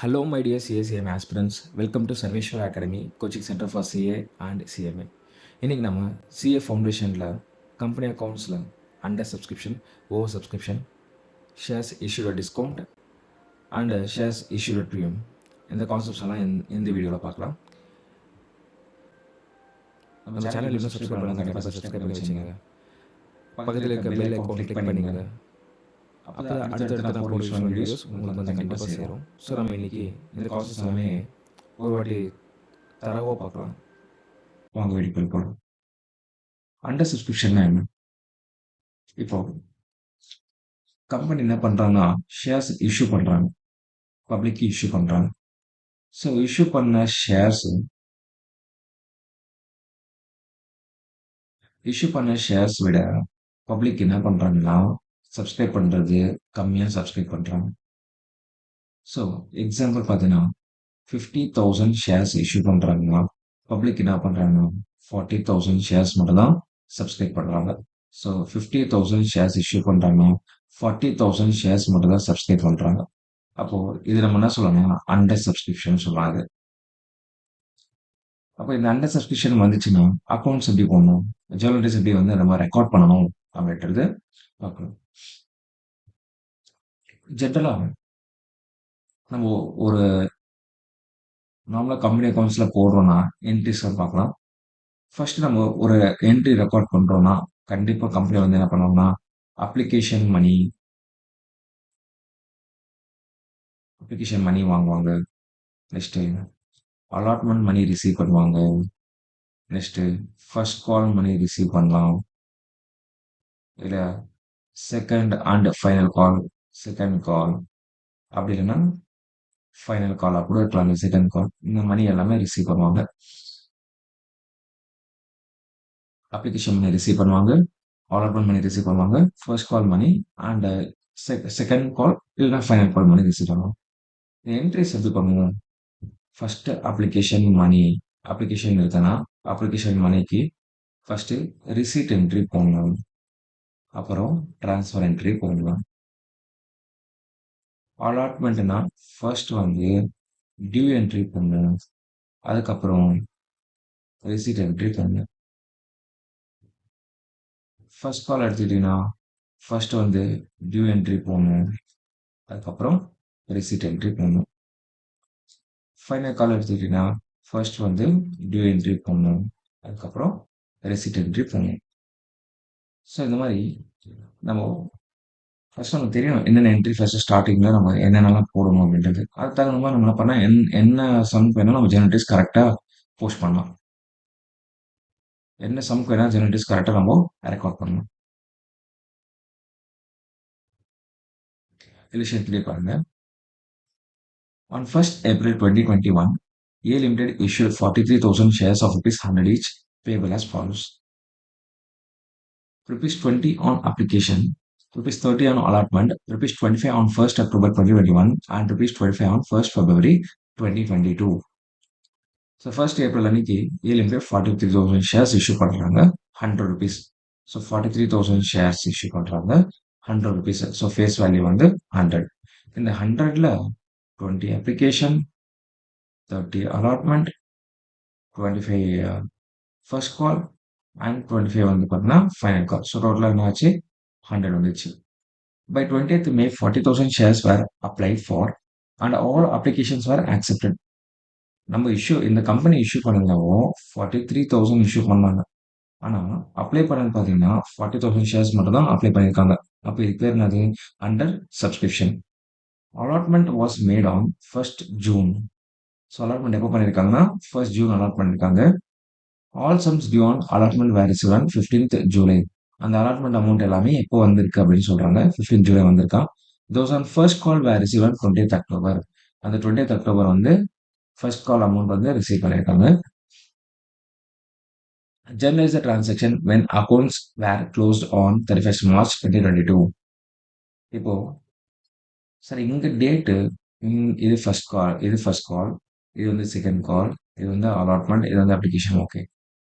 Hello, my dear CA/CMA aspirants. Welcome to Sarveshwar Academy, coaching center for CA and CMA. இன்னைக்கு நம்ம CA ஃபவுண்டேஷனில் company அக்கௌண்ட்ஸில் under subscription, over subscription, shares issued discount and shares issued premium இந்த concepts எல்லாம் இந்த வீடியோவில் பார்க்கலாம். நம்ம சேனல் இன்னும் சப்ஸ்கிரைப் பண்ணலாம், கண்டிப்பாக சப்ஸ்கிரைப் பண்ணி வச்சுங்க. பக்கத்தில் இருக்க பெல் ஐக்கான் கிளிக் பண்ணிங்க. அப்போ தான் அடுத்தடுத்து நான் போடுற வீடியோஸ் உங்களுக்கு வந்து கண்டிப்பாக சேரும். ஸோ நம்ம இன்றைக்கி இந்த கான்செப்ட்ஸ் எல்லாமே ஒரு வாட்டி தரவாக பார்க்கலாம். வாங்க வீடியோ போகலாம். அண்டர் சப்ஸ்கிரிப்ஷன்னா என்ன? இப்போ கம்பெனி என்ன பண்ணுறாங்கன்னா ஷேர்ஸ் இஷ்யூ பண்ணுறாங்க, பப்ளிக்கு இஷ்யூ பண்ணுறாங்க. ஸோ இஷ்யூ பண்ண ஷேர்ஸ் விட பப்ளிக் என்ன பண்ணுறாங்கன்னா சப்ஸ்கிரைப் பண்ணுறது கம்மியாக சப்ஸ்கிரைப் பண்ணுறாங்க. ஸோ எக்ஸாம்பிள் பார்த்தீங்கன்னா 50,000 ஷேர்ஸ் இஷ்யூ பண்ணுறாங்கன்னா பப்ளிக் என்ன பண்ணுறாங்கன்னா 40,000 ஷேர்ஸ் மட்டும் தான் சப்ஸ்கிரைப் பண்ணுறாங்க. ஸோ 50,000 ஷேர்ஸ் இஷ்யூ பண்ணுறாங்கன்னா 40,000 ஷேர்ஸ் மட்டும் தான் சப்ஸ்கிரைப் பண்ணுறாங்க. அப்போது இது நம்ம என்ன சொல்லணும்னா அண்டர் சப்ஸ்கிரிப்ஷன் சொல்லுவாங்க. அப்போ இந்த அண்டர் சப்ஸ்கிரிப்ஷன் வந்துச்சுன்னா அக்கௌண்ட்ஸ் எப்படி போடணும், ஜேர்னலிஸ்ட் எப்படி வந்து நம்ம ரெக்கார்ட் பண்ணணும் அப்படின்றது பார்க்கணும். ஜென்ரலாக நம்ம ஒரு நார்மலாக கம்பெனி அக்கௌண்ட்ஸில் போடுறோன்னா என்ட்ரிஸ்லாம் பார்க்கலாம். ஃபர்ஸ்ட் நம்ம ஒரு என்ட்ரி ரெக்கார்ட் பண்ணுறோன்னா கண்டிப்பாக கம்பெனி வந்து என்ன பண்ணுவாங்கன்னா அப்ளிகேஷன் மணி வாங்குவாங்க. நெக்ஸ்ட்டு அலாட்மெண்ட் மணி ரிசீவ் பண்ணுவாங்க. Next first call money receive பண்ணலாம். இல்லை செகண்ட் அண்ட் ஃபைனல் கால், அப்படி இல்லைன்னா ஃபைனல் கால் கூட இருக்கலாம். செகண்ட் கால் இந்த மணி எல்லாமே ரிசீவ் பண்ணுவாங்க. அப்ளிகேஷன் மணி ரிசீவ் பண்ணுவாங்க, அலாட்மெண்ட் மணி ரிசீவ் பண்ணுவாங்க, first call money and second call இல்லைன்னா ஃபைனல் கால் மணி ரிசீவ் பண்ணுவாங்க. என்ட்ரிஸ் எப்படி பண்ணுவோம்? ஃபர்ஸ்ட் அப்ளிகேஷன் இருக்குன்னா அப்ளிகேஷன் மணிக்கு ஃபர்ஸ்ட் ரிசீட் என்ட்ரி போடணும், அப்புறம் டிரான்ஸ்ஃபர் என்ட்ரி போடலாம். அலாட்மெண்ட்னா ஃபர்ஸ்ட் வந்து டியூ என்ட்ரி பண்ணணும், அதுக்கப்புறம் ரிசீட் என்ட்ரி பண்ணணும். ஃபர்ஸ்ட் கால் எடுத்துக்கிட்டீங்கன்னா ஃபர்ஸ்ட் வந்து டியூ என்ட்ரி போடணும், அதுக்கப்புறம் ரிசீட் என்ட்ரி பண்ணணும். ஃபைனல் கால் எடுத்துக்கிட்டீங்கன்னா ஃபர்ஸ்ட் வந்து டியூ என்ட்ரி பண்ணணும், அதுக்கப்புறம் ரிசீட் என்ட்ரி பண்ணணும். ஸோ இந்த மாதிரி நம்ம ஃபர்ஸ்ட் நமக்கு தெரியும் என்னென்ன என்ட்ரி ஃபர்ஸ்ட் ஸ்டார்டிங்கில் நம்ம என்னென்னலாம் போடணும் அப்படின்றது. அதுக்கு தகுந்த மாதிரி நம்ம என்ன பண்ணால் என்ன சம்க்கு வேணால் நம்ம ஜெனரேட்டிவ்ஸ் கரெக்டாக போஸ்ட் பண்ணலாம். என்ன சம்க்கு வேணால் ஜெனரேட்டிவ்ஸ் கரெக்டாக நம்ம ரெக்கார்ட் பண்ணலாம். இல்லுஸ்ட்ரேஷன்லேயே பாருங்க. On 1st April 2021, A Limited issued 43,000 shares of ₹100 each, payable as follows. ₹20 on application, ₹30 on allotment, ₹25 on 1st October 2021, and ₹25 on 1st February 2022. So first April அன்னைக்கு A Limited 43,000 ஷேர்ஸ் இஷ்யூ பண்ணுறாங்க, ₹100. So 43,000 shares issue பண்ணுறாங்க, ₹100. So face value வந்து 100. இந்த 100ல் 20 application, 30 allotment, 25 first call and 25 வந்து பார்த்தீங்கன்னா final call. So டோட்டலாக என்ன ஆச்சு? 100 வந்துச்சு. By 20th May, 40,000 shares were applied for and all applications were accepted. நம்ம இந்த கம்பெனி இஷ்யூ பண்ணதாவோ 43,000 இஷ்யூ பண்ணாங்க. ஆனால் அப்ளை பண்ணது பார்த்தீங்கன்னா 40,000 ஷேர்ஸ் மட்டும் தான் அப்ளை பண்ணியிருக்காங்க. அப்போ இது பேர் என்னது? Under subscription. Allotment was made on 1st June. So allotment எப்போ பண்ணியிருக்காங்கன்னா 1st June அலாட் பண்ணியிருக்காங்க. All sums due on allotment were received on 15th July. அந்த அலாட்மெண்ட் அமௌண்ட் எல்லாமே எப்போ வந்திருக்கு அப்படின்னு சொல்றாங்க, 15th July வந்திருக்கான். Those on first call were receive on 20th October. அந்த 20th October வந்து ஃபர்ஸ்ட் கால் அமௌண்ட் வந்து ரிசீவ் பண்ணியிருக்காங்க. Journalize the transaction when accounts were closed on 31st March 2022. இப்போ சார் இங்க டேட்டு இது ஃபர்ஸ்ட் கால், இது வந்து செகண்ட் கால், இது வந்து அலாட்மெண்ட், இது வந்து அப்ளிகேஷன். ஓகே,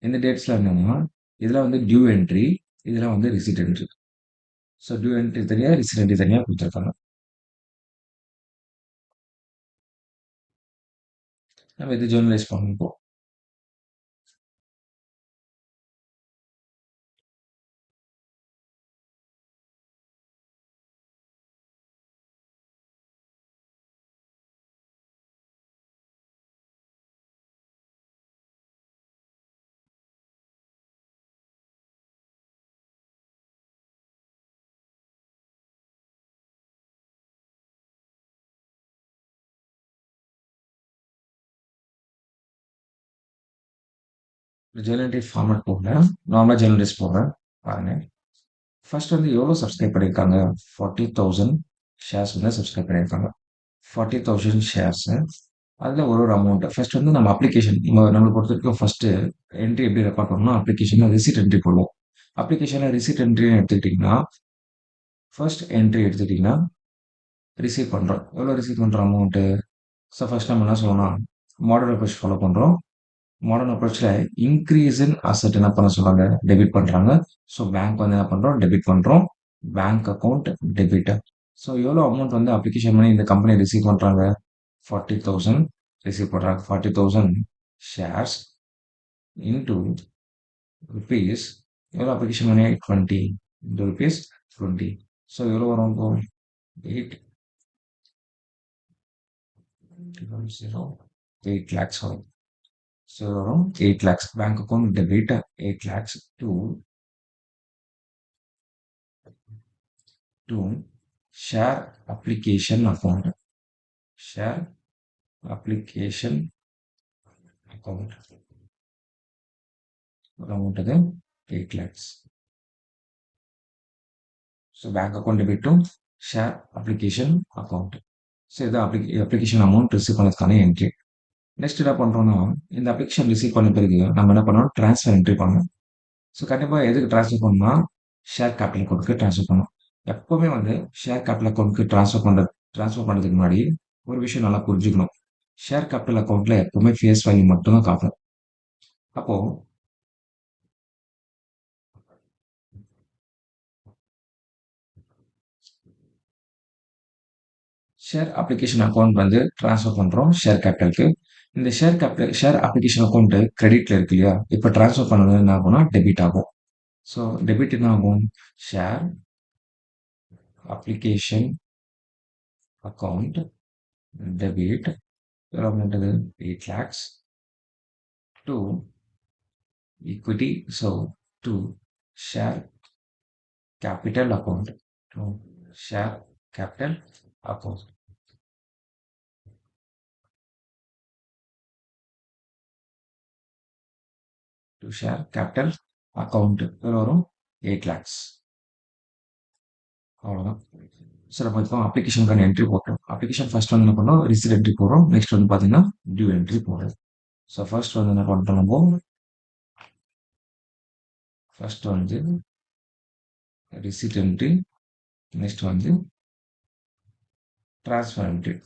இந்த டேட்ஸ்ல என்னன்னா இதில் வந்து டியூ என்ட்ரி, இதில் வந்து receipt entry. So due entry தனியாக, ரிசிட் என்ட்ரி தனியாக கொடுத்துருக்காங்க. நம்ம இது ஜேர்னலைஸ் பண்ணணும். ஜேர்னல் என்ட்ரி ஃபார்மேட் போடுறேன். நார்மலா ஜேர்னலைஸ் போடுறேன். பாருங்க. ஃபர்ஸ்ட் வந்து எவ்வளோ சப்ஸ்கிரைப் பண்ணியிருக்காங்க? 40,000 ஷேர்ஸ் வந்து சப்ஸ்கிரைப் பண்ணியிருக்காங்க. 40,000 ஷேர்ஸ். அதில் ஒரு அமௌண்ட். ஃபர்ஸ்ட் வந்து நம்ம அப்ளிகேஷன் நம்மளை பொறுத்த வரைக்கும் ஃபர்ஸ்ட் என்ட்ரி எப்படி ரெக்கார்ட் பண்ணணும்? அப்ளிகேஷனில் ரிசிட் என்ட்ரி போடுவோம். அப்ளிகேஷனில் ரிசிட் என்ட்ரி எடுத்துக்கிட்டிங்கன்னா ஃபர்ஸ்ட் என்ட்ரி எடுத்துக்கிட்டிங்கன்னா ரிசீவ் பண்ணுறோம். எவ்வளோ ரிசீவ் பண்ணுற அமௌண்ட்டு? ஸோ ஃபர்ஸ்ட் நம்ம என்ன சொல்லணும்? மாடல் அப்ரோச் ஃபாலோ பண்ணுறோம். மாடர்ன் அப்ரோச்ல இன்க்ரீஸ் இன் அசெட் என்ன பண்ண சொல்றாங்க? டெபிட் பண்றாங்க. ஸோ பேங்க் வந்து என்ன பண்றோம்? டெபிட் பண்றோம். Bank account debit. ஸோ எவ்வளோ அமௌண்ட் வந்து அப்ளிகேஷன் பண்ணி இந்த கம்பெனி ரிசீவ் பண்றாங்க? 40,000 ரிசீவ் பண்றாங்க. 40,000 ஷேர்ஸ் இன்டூ ருபீஸ் எவ்வளோ அப்ளிகேஷன் பண்ணி? 20 இன்டூ ருபீஸ் 20. ஸோ எவ்வளோ வரும் இப்போ? 8 8 lakhs வரும். ஸோ வரும் 8 lakhs. Bank account debit 8 lakhs to share application account. Share application account. Amount அது 8 lakhs. So bank account debit to share application account. So இது application amount receive பண்ணதுக்கான entry. Next என்ன பண்றோம்னா இந்த அப்ளிகேஷன் ரிசீவ் பண்ண பிறகு நம்ம என்ன பண்ணணும்? ட்ரான்ஸ்ஃபர் என்ட்ரி பண்ணணும். ஸோ கண்டிப்பாக எதுக்கு ட்ரான்ஸ்ஃபர் பண்ணணும்னா ஷேர் கேபிட்டல் அக்கௌண்ட்க்கு ட்ரான்ஸ்ஃபர் பண்ணணும். எப்பவுமே வந்து ஷேர் கேபிட்டல் அக்கௌண்ட்க்கு ட்ரான்ஸ்ஃபர் பண்ணுறதுக்கு முன்னாடி ஒரு விஷயம் நல்லா புரிஞ்சுக்கணும். ஷேர் கேபிட்டல் அக்கௌண்ட்ல எப்பவுமே ஃபேஸ் வேல்யூ மட்டும் தான் காட்டும். அப்போ ஷேர் அப்ளிகேஷன் அக்கௌண்ட் வந்து ட்ரான்ஸ்ஃபர் பண்றோம் ஷேர் கேபிட்டலுக்கு. இந்த ஷேர் அப்ளிகேஷன் அக்கௌண்ட் கிரெடிட்ல இருக்கு இல்லையா? இப்போ ட்ரான்ஸ்ஃபர் பண்ணது என்ன ஆகும்னா டெபிட் ஆகும். ஸோ டெபிட் என்ன ஆகும்? Share application account debit amount is 8 lakhs to equity. So to share capital account. To share capital account. To share capital account. வரும் 8 lakhs. அவ்வளோதான். சரி நம்ம இப்போ அப்ளிகேஷனுக்கான என்ட்ரி போட்டோம். அப்ளிகேஷன் ஃபர்ஸ்ட் வந்து என்ன பண்ணோம்? ரிசிட் என்ட்ரி போடுறோம். நெக்ஸ்ட் வந்து பார்த்தீங்கன்னா டியூ என்ட்ரி போடுறோம். ஸோ ஃபர்ஸ்ட் வந்து என்ன பண்ணுறோம்? நம்ம ஃபர்ஸ்ட் வந்து ரிசிட் என்ட்ரி, நெக்ஸ்ட் வந்து transfer entry.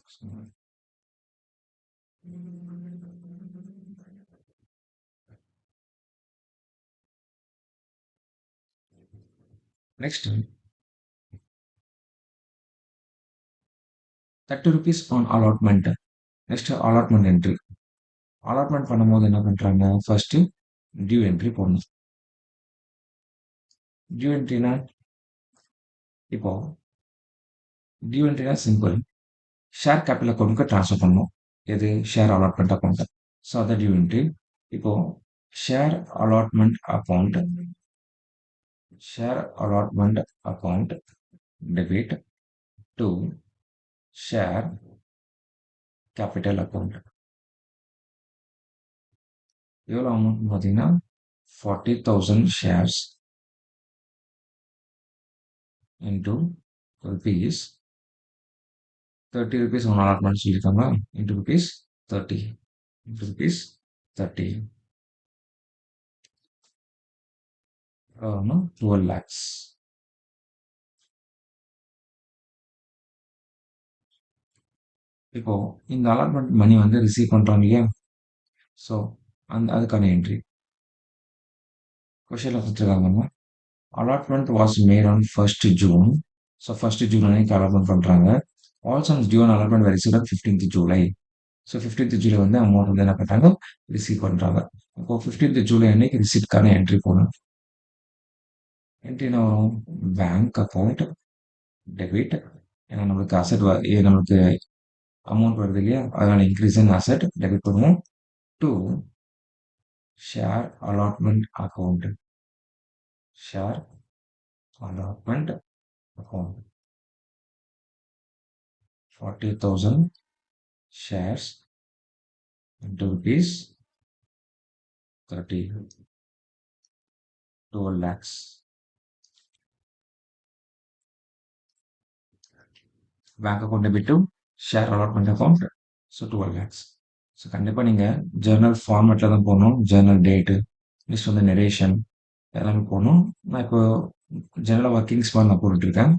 Next 30 rupees on allotment. Next allotment entry. Allotment பண்ணும்போது என்ன பண்றாங்க? ஃபர்ஸ்ட் டியூ என்ட்ரி போடணும். டியூ என்ட்ரினா இப்போ டியூ என்ட்ரினா சிம்பிள். ஷேர் கேபிட்டல் அக்கௌண்ட்க்கு ட்ரான்ஸ்ஃபர் பண்ணணும். எது? Share allotment account. ஸோ அதான் டியூ என்ட்ரி. இப்போ share allotment account debit to share capital account. எவ்வளோ அமௌண்ட் பார்த்தீங்கன்னா 40,000 shares into rupees 30 rupees on allotment சொல்லியிருக்காங்க. into rupees 30. into rupees 30. 12 lakhs. இப்போ இந்த அலாட்மெண்ட் மணி வந்து ரிசீவ் பண்றாங்க இல்லையா? ஸோ அதுக்கான என்ட்ரி கொஸ்டின்ல கொடுத்துருக்காங்க. Allotment was made on 1st June. So 1st June அன்னைக்கு அலாட்மெண்ட் பண்றாங்க. All sums due on allotment were received on 15th July. So 15th ஜூலை வந்து அமௌண்ட் வந்து என்ன பண்றாங்க? ரிசீவ் பண்றாங்க. அப்போ 15th ஜூலை அன்னைக்கு ரிசிப்ட்கான என்ட்ரி போடணும். என்ட்ரி என்ன வரும்? Bank account debit. ஏன்னா நம்மளுக்கு நம்மளுக்கு அமௌண்ட் வருது இல்லையா? அதனால இன்க்ரீஸ் இன் அசெட் டெபிட் பண்ணுவோம். To share allotment account. Share allotment account. 40,000 shares into rupees 12 lakhs. Bank account debit to share allotment account. So 12 lakhs. So கண்டிப்பாக நீங்கள் ஜேர்னல் ஃபார்மேட்டில் தான் போகணும். ஜேர்னல் டேட்டு நெக்ஸ்ட் வந்து நெரேஷன் எல்லாமே போகணும். நான் இப்போ ஜெனரல் ஒர்க்கிங்ஸ் மாதிரி நான் போட்டுட்ருக்கேன்.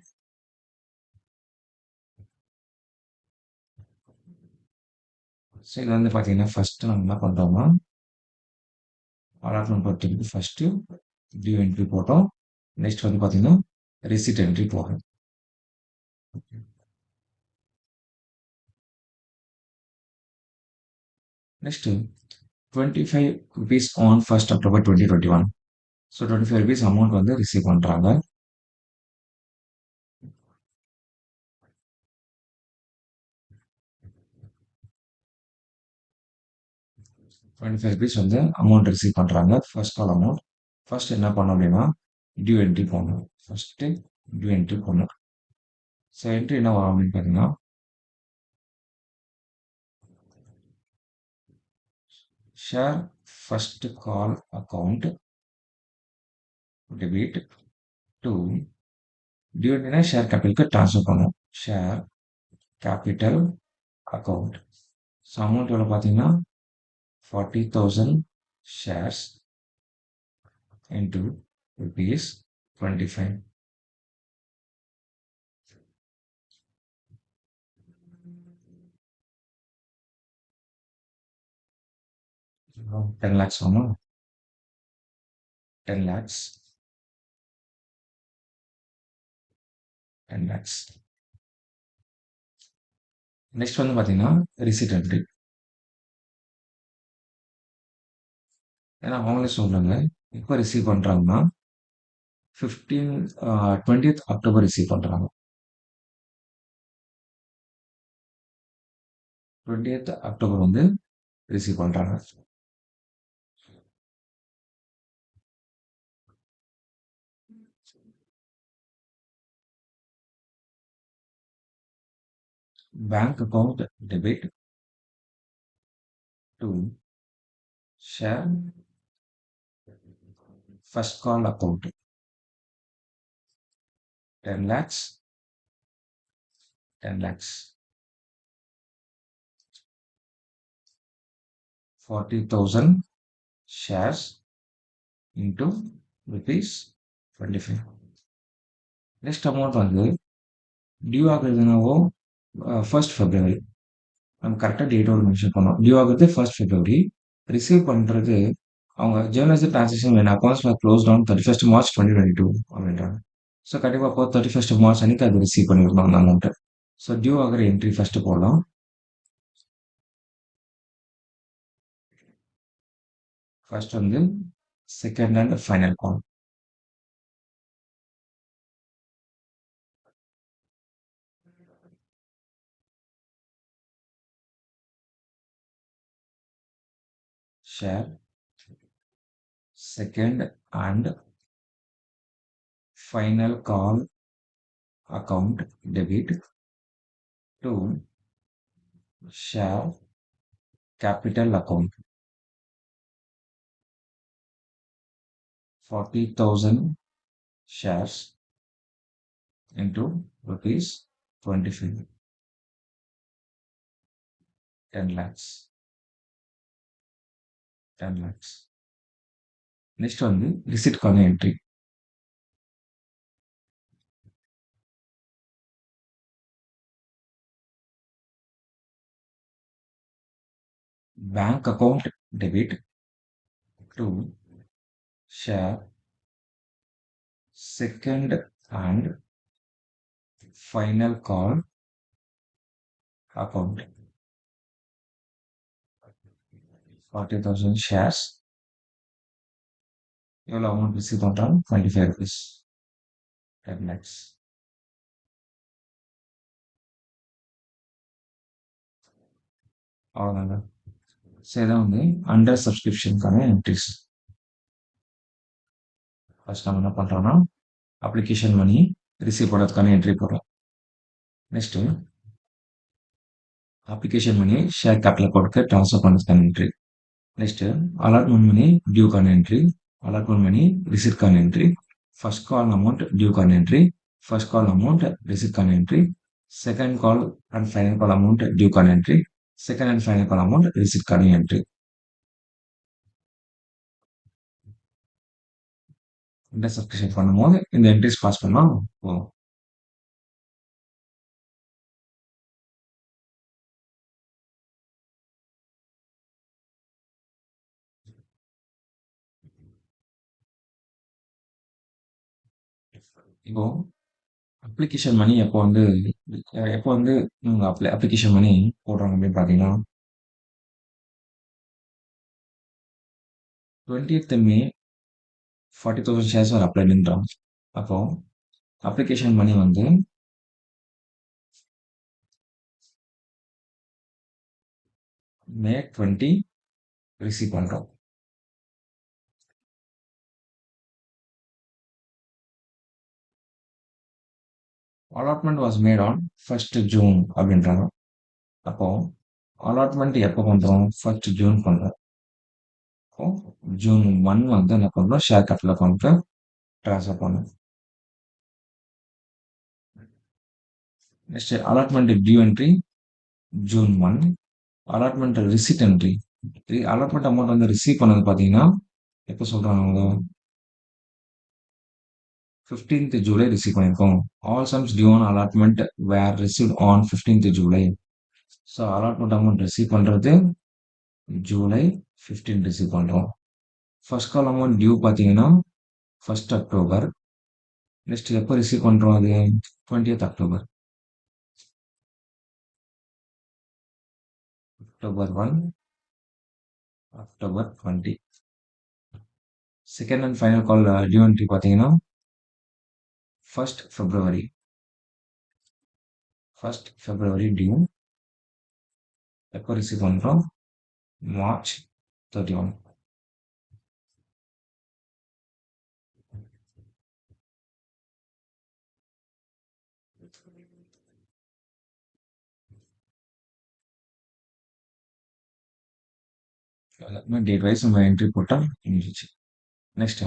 ஸோ இது வந்து பார்த்தீங்கன்னா ஃபஸ்ட்டு நம்ம என்ன பண்ணுறோம்னா அலாட்மெண்ட் பொறுத்தவரைக்கும் ஃபஸ்ட்டு டியூ என்ட்ரி போட்டோம். நெக்ஸ்ட் வந்து பார்த்தீங்கன்னா ரிசிட் என்ட்ரி போடுறோம். Next 25 rupees on 1st October 2021. So 25 rupees amount வந்து ரிசீவ் பண்ணுறாங்க. ₹25 வந்து அமௌண்ட் ரிசீவ் பண்ணுறாங்க. First call amount. ஃபர்ஸ்ட் என்ன பண்ணணும் அப்படின்னா டியூ என்ட்ரி போடணும். ஃபர்ஸ்ட்டு டியூ என்ட்ரி போடணும். ஸோ என்ட்ரி என்ன வரும் அப்படின்னு பார்த்தீங்கன்னா share first call account debit to due என்ட்ரினா ஷேர் கேபிட்டலுக்கு ட்ரான்ஸ்ஃபர் பண்ணணும். Share capital account. So amount எவ்வளோ பார்த்தீங்கன்னா 40,000 shares into rupees 25. 10 lakhs ஆமா? 10 lakhs. 10 lakhs. நெக்ஸ்ட் வந்து பார்த்தீங்கன்னா ரிசிட் என்ட்ரி. ஏன்னா அவங்களே சொல்றாங்க எப்போ ரிசீவ் பண்ணுறாங்கன்னா 20th அக்டோபர் ரிசீவ் பண்ணுறாங்க. 20th அக்டோபர் வந்து ரிசீவ் பண்ணுறாங்க. Bank account debit to share first call account 10 lakhs. 10 lakhs. 40,000 shares into rupees 25. Next amount வந்து டியூ ஆகுறதுனாவோ 1st February. நம்ம கரெக்டாக டேட்டோட மென்ஷன் பண்ணோம். டியூ ஆகுறது 1st February. ரிசீவ் பண்ணுறது அவங்க ஜேர்னலைஸ்ட் transaction when accounts were closed on 31st March 2022 அப்படின்றாங்க. So கண்டிப்பாக அப்போ 31st March அன்னைக்கு அது ரிசீவ் பண்ணியிருக்கணும் அந்த அமௌண்ட்டை. ஸோ டியூ ஆகிற என்ட்ரி ஃபஸ்ட்டு போடலாம். ஃபர்ஸ்ட் வந்து second and final call. Share second and final call account debit to share capital account 40,000 shares into rupees 25. 10 lakhs. 10 lakhs. Next வந்து ரிசிட்கான entry. Bank account debit to share second and final call account 40,000 shares. எவ்வளோ amount receive பண்ணுறாங்க? 25 rupees. 10 lakhs. அவ்வளோதாங்க. So இதான் வந்து under சப்ஸ்கிரிப்ஷனுக்கான entries. First நம்ம என்ன பண்ணுறோம்னா அப்ளிகேஷன் மணி ரிசீவ் பண்ணுறதுக்கான என்ட்ரி போடுறோம். Next application money share capital அக்கௌண்ட்க்கு ட்ரான்ஸ்ஃபர் பண்ணுறதுக்கான என்ட்ரி. நெக்ஸ்ட்டு அலாட்மெண்ட் மணி டியூக்கான என்ட்ரி. அலாட்மெண்ட் மணி ரிசிப்ட்கான என்ட்ரி. ஃபர்ஸ்ட் கால் அமௌண்ட் டியூக்கான என்ட்ரி. ஃபர்ஸ்ட் கால் அமௌண்ட் ரிசிப்ட்கான entry. Second call and final call amount டியூக்கான entry. Second and final call amount ரிசிப்ட்கான entry. இந்த subscription பண்ணும்போது இந்த என்ட்ரிஸ் பாஸ் பண்ணால் போதும். இப்போ அப்ளிகேஷன் மணி எப்போ வந்து உங்க அப்ளிகேஷன் மணி போடுறாங்க அப்படின்னு பார்த்தீங்கன்னா 20th மே 40,000 ஷேர்ஸ் ஆர் அப்ளைடுன்றாங்க. அப்போ அப்ளிகேஷன் மணி வந்து மே 20 ரிசீவ் பண்றோம். Allotment was made on 1st June அப்படின்றாங்க. அப்போ அலாட்மெண்ட் எப்போ பண்றோம்? 1st ஜூன் பண்றோம். அப்போ ஜூன் 1 வந்து என்ன பண்றோம்? ஷேர் கேபிட்டல் அக்கௌண்ட்க்கு ட்ரான்ஸ்ஃபர் பண்ணணும். Next allotment due entry June 1. Allotment receipt entry. Allotment amount வந்து ரிசீவ் பண்ணது பார்த்தீங்கன்னா எப்போ சொல்றாங்க அவங்க? 15th ஜூலை ரிசீவ் பண்ணியிருக்கோம். All sums due on allotment were received on 15th July. So allotment amount receive பண்ணுறது ஜூலை 15 ரிசீவ் பண்ணுறோம். ஃபர்ஸ்ட் கால் அமௌண்ட் டியூ பார்த்தீங்கன்னா 1st அக்டோபர். நெக்ஸ்ட் எப்போ ரிசீவ் பண்ணுறோம்? அது 20th October. October 1, October 20. Second and final call due entry பார்த்தீங்கன்னா 1st February. 1st February டியூ. எப்போ ரிசீவ் பண்ணுறோம்? மார்ச் 31. எல்லாமே டேட் வைஸ் நம்ம என்ட்ரி போட்டால் முடிஞ்சிச்சு. நெக்ஸ்ட்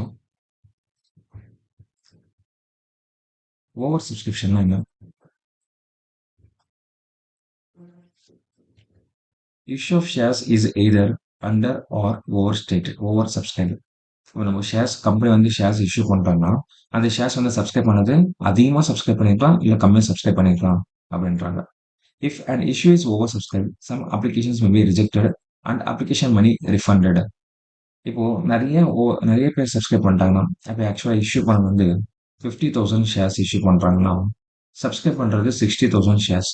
ஓவர் சப்ஸ்கிரிப்ஷன்னா என்ன? Issue of shares is either under or over stated, over subscribe. இப்போ நம்ம கம்பெனி வந்து ஷேர்ஸ் இஷ்யூ பண்றாங்கன்னா அந்த ஷேர்ஸ் வந்து சப்ஸ்கிரைப் பண்ணது அதிகமாக சப்ஸ்கிரைப் பண்ணிருக்கலாம், இல்லை கம்மியாக சப்ஸ்கிரைப் பண்ணிருக்கலாம் அப்படின்றாங்க. If an issue is oversubscribed, some applications may be rejected and application money refunded. இப்போ நிறைய பேர் சப்ஸ்கிரைப் பண்ணிட்டாங்கன்னா அப்போ ஆக்சுவலாக இஷ்யூ பண்ணது வந்து 50,000 ஷேர்ஸ் இஷ்யூ பண்றாங்கன்னா சப்ஸ்கிரைப் பண்றது 60,000 ஷேர்ஸ்.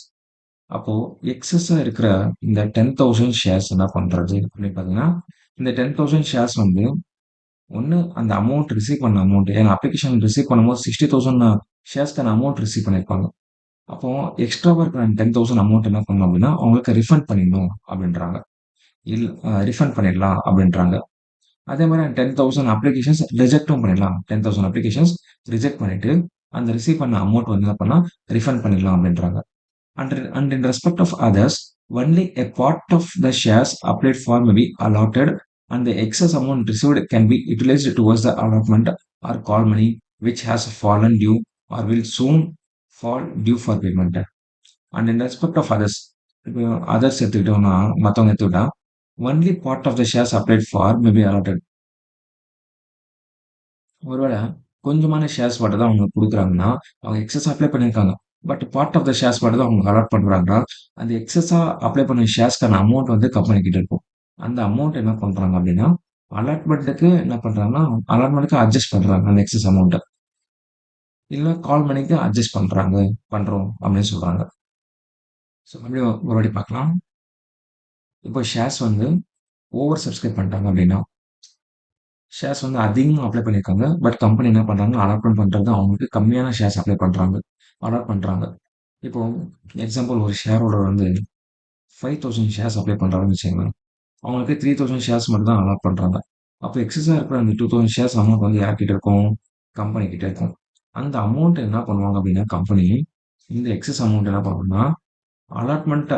அப்போ எக்ஸஸா இருக்கிற இந்த 10,000 ஷேர்ஸ் என்ன பண்றது அப்படின்னு பார்த்தீங்கன்னா இந்த 10,000 ஷேர்ஸ் வந்து ஒன்று அந்த அமௌண்ட் ரிசீவ் பண்ண அமௌண்ட், ஏன்னா அப்ளிகேஷன் ரிசீவ் பண்ணும்போது 60,000 ஷேர்ஸ்க்கான அமௌண்ட் ரிசீவ் பண்ணியிருப்பாங்க. அப்போ எக்ஸ்ட்ராவா இருக்கிற 10,000 அமௌண்ட் என்ன பண்ணணும் அப்படின்னா அவங்களுக்கு ரிஃபண்ட் பண்ணிடணும் அப்படின்றாங்க. ரிஃபண்ட் பண்ணிடலாம் அப்படின்றாங்க. அதே மாதிரி 10,000 அப்ளிகேஷன்ஸ் ரிஜெக்டும் பண்ணிடலாம். 10,000 அப்ளிகேஷன்ஸ் ரிஜெக்ட் பண்ணிட்டு அந்த ரிசீவ் பண்ண அமௌண்ட் வந்து என்ன பண்ணா ரிஃபண்ட் பண்ணிடலாம் அப்படின்றாங்க. And in respect of others, only a part of the shares applied for may be allotted, and the excess amount received can be utilized towards the allotment or call money which has fallen due or will soon fall due for payment. And in respect of others, இப்போ others எடுத்துக்கிட்டோம்னா மற்றவங்க எடுத்துக்கிட்டா only part of the shares applied for may be allotted. ஒருவேளை கொஞ்சமான shares மட்டும் தான் அவங்களுக்கு கொடுக்குறாங்கன்னா அவங்க எக்ஸஸ் அப்ளை பண்ணியிருக்காங்க. But part of the shares மட்டும் தான் அவங்க அலாட் பண்றாங்கன்னா அந்த எக்ஸஸா அப்ளை பண்ண ஷேர்ஸ்க்கான அமௌண்ட் வந்து கம்பெனி கிட்ட இருக்கும். அந்த அமௌண்ட் என்ன பண்றாங்க அப்படின்னா அலாட்மெண்ட்டுக்கு என்ன பண்றாங்கன்னா அலாட்மெண்ட்டுக்கு அட்ஜஸ்ட் பண்றாங்க அந்த எக்ஸஸ் அமௌண்ட்டை. இல்ல கால் மணிக்கு அட்ஜஸ்ட் பண்றோம் அப்படின்னு சொல்றாங்க. ஸோ மறுபடியும் ஒரு வாட்டி பார்க்கலாம். இப்போ ஷேர்ஸ் வந்து ஓவர் சப்ஸ்கிரைப் பண்ணிட்டாங்க அப்படின்னா ஷேர்ஸ் வந்து அதிகமாக அப்ளை பண்ணியிருக்காங்க. பட் கம்பெனி என்ன பண்றாங்க, அலாட்மெண்ட் பண்றது அவங்களுக்கு கம்மியான ஷேர்ஸ் அப்ளை பண்றாங்க. அலாட் பண்றாங்க. இப்போ எக்ஸாம்பிள் ஒரு ஷேர் ஹோல்டர் வந்து 5000 ஷேர்ஸ் அப்ளை பண்றாங்கன்னு வச்சுக்கோங்களேன். அவங்களுக்கு 3000 ஷேர்ஸ் மட்டும் தான் அலாட் பண்றாங்க. அப்போ எக்ஸஸா இருக்கிற அந்த 2000 ஷேர்ஸ் அமௌண்ட் வந்து யார்கிட்ட இருக்கும்? கம்பெனி கிட்ட இருக்கும். அந்த அமௌண்ட் என்ன பண்ணுவாங்க அப்படின்னா, கம்பெனி இந்த எக்ஸஸ் அமௌண்ட் என்ன பண்ணுவாங்கன்னா, அலாட்மெண்ட்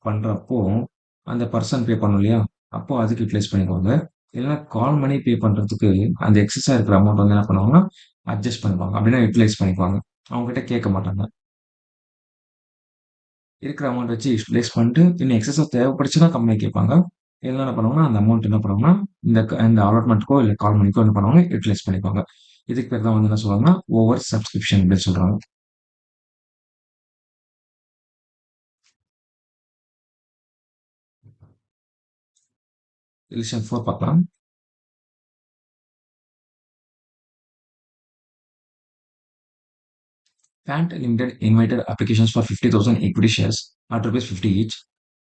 பண்றப்போ அந்த பர்சன் பே பண்ணணும் இல்லையா? அப்போ அதுக்கு யூட்டிலைஸ் பண்ணிக்குவாங்க. இல்லைன்னா கால் மணி பே பண்றதுக்கு அந்த எக்ஸஸா இருக்கிற அமௌண்ட் வந்து என்ன பண்ணுவாங்கன்னா, அட்ஜஸ்ட் பண்ணிப்பாங்க. அப்படின்னா யூட்டிலைஸ் பண்ணிக்குவாங்க. அவங்க கிட்ட கேட்க மாட்டாங்க. இருக்கிற அமௌண்ட் வச்சு யூட்டிலைஸ் பண்ணிட்டு, இன்னும் எக்ஸஸா தேவைப்பட்டுச்சுன்னா கம்பெனி கேட்பாங்க. இல்லைன்னா என்ன பண்ணுவாங்கன்னா, அந்த அமௌண்ட் என்ன பண்ணுவாங்கன்னா, இந்த அலாட்மெண்ட்க்கோ இல்ல கால் மணிக்கோ என்ன பண்ணுவாங்க, யூட்டிலைஸ் பண்ணிக்குவாங்க. இதுக்கு பேர் தான் வந்து என்ன சொல்றாங்கன்னா, ஓவர் சப்ஸ்கிரிப்ஷன் அப்படின்னு சொல்றாங்க. இல்லுஸ்ட்ரேஷன் 4 பார்க்கலாம். Pant Limited invited applications for 50,000 equity shares at rupees 50 each,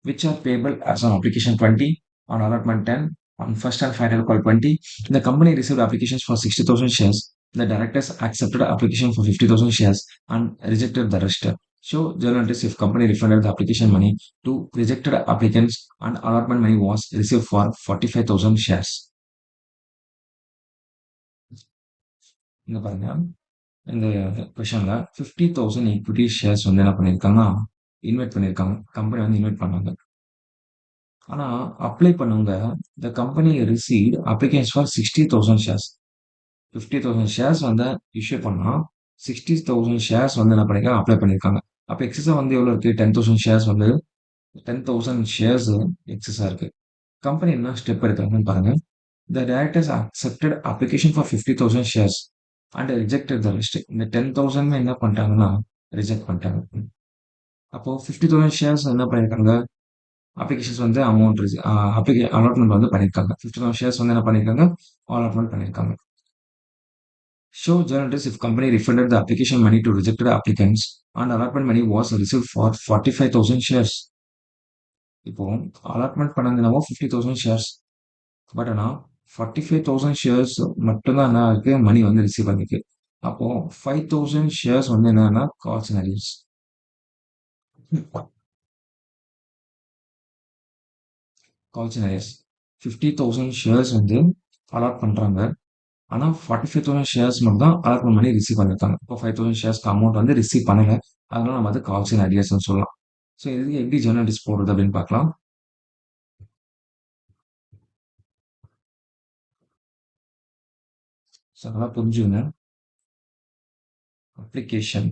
which are payable as on application 20, on allotment 10, on first and final call 20. The company received applications for 60,000 shares. The directors accepted application for 50,000 shares and rejected the rest. Show journalists if company refunded the application money to rejected applicants and allotment money was received for 45,000 shares. இங்க பாருங்க. இந்த கொஷன்ல 50,000 equity shares வந்து என்ன பண்ணியிருக்காங்கன்னா, invite பண்ணியிருக்காங்க. Company வந்து invite பண்ணாங்க. ஆனா, அப்ளை பண்ணவங்க the company received applications for 60,000 shares. 50,000 shares வந்து இஷ்யூ பண்ணா, 60,000 ஷேர்ஸ் வந்து என்ன பண்ணியிருக்காங்க, அப்ளை பண்ணியிருக்காங்க. அப்ப எக்ஸஸா வந்து எவ்வளோ இருக்கு? 10,000 ஷேர்ஸ் வந்து 10,000 ஷேர்ஸ் எக்ஸஸா இருக்கு. கம்பெனி என்ன ஸ்டெப் எடுக்கிறாங்கன்னு பாருங்க. The directors accepted application for 50,000 shares and rejected the rest. இந்த 10,000 என்ன பண்ணிட்டாங்கன்னா ரிஜெக்ட் பண்ணிட்டாங்க. அப்போ 50,000 ஷேர்ஸ் என்ன பண்ணியிருக்காங்க? அப்ளிகேஷன்ஸ் வந்து அமௌண்ட் அலாட்மெண்ட் வந்து பண்ணியிருக்காங்க. 50,000 ஷேர்ஸ் வந்து என்ன பண்ணியிருக்காங்க? அலாட்மெண்ட் பண்ணியிருக்காங்க. Show journalists if company refunded the application money to rejected applicants and allotment money was received for 45,000 shares. இப்போ அலாட்மெண்ட் பண்ணது என்னவோ 50,000 ஷேர்ஸ். பட் ஆனா 45,000 ஷேர்ஸ் மட்டும் தான் என்ன இருக்கு? மணி வந்து ரிசீவ் பண்ணிருக்கு. அப்போ 5,000 ஷேர்ஸ் வந்து என்னன்னா calls and arrears. Calls and arrears. 50,000 shares வந்து அலாட் பண்றாங்க. ஆனா 45,000 ஷேர்ஸ் மட்டும் தான் அலாட்மெண்ட் பண்ணி ரிசீவ் பண்ணிருக்காங்க. இப்போ 5,000 ஷேர்ஸ்க்கு அமௌண்ட் வந்து ரிசீவ் பண்ணல. அதனால நம்ம வந்து கால்ஸ் அண்ட் அரியர்ஸ்னு சொல்லலாம். ஸோ இதுக்கு எப்படி ஜேர்னலிஸ்ட் போடுறது அப்படின்னு பார்க்கலாம். ஸோ அதெல்லாம் புரிஞ்சுங்க. Application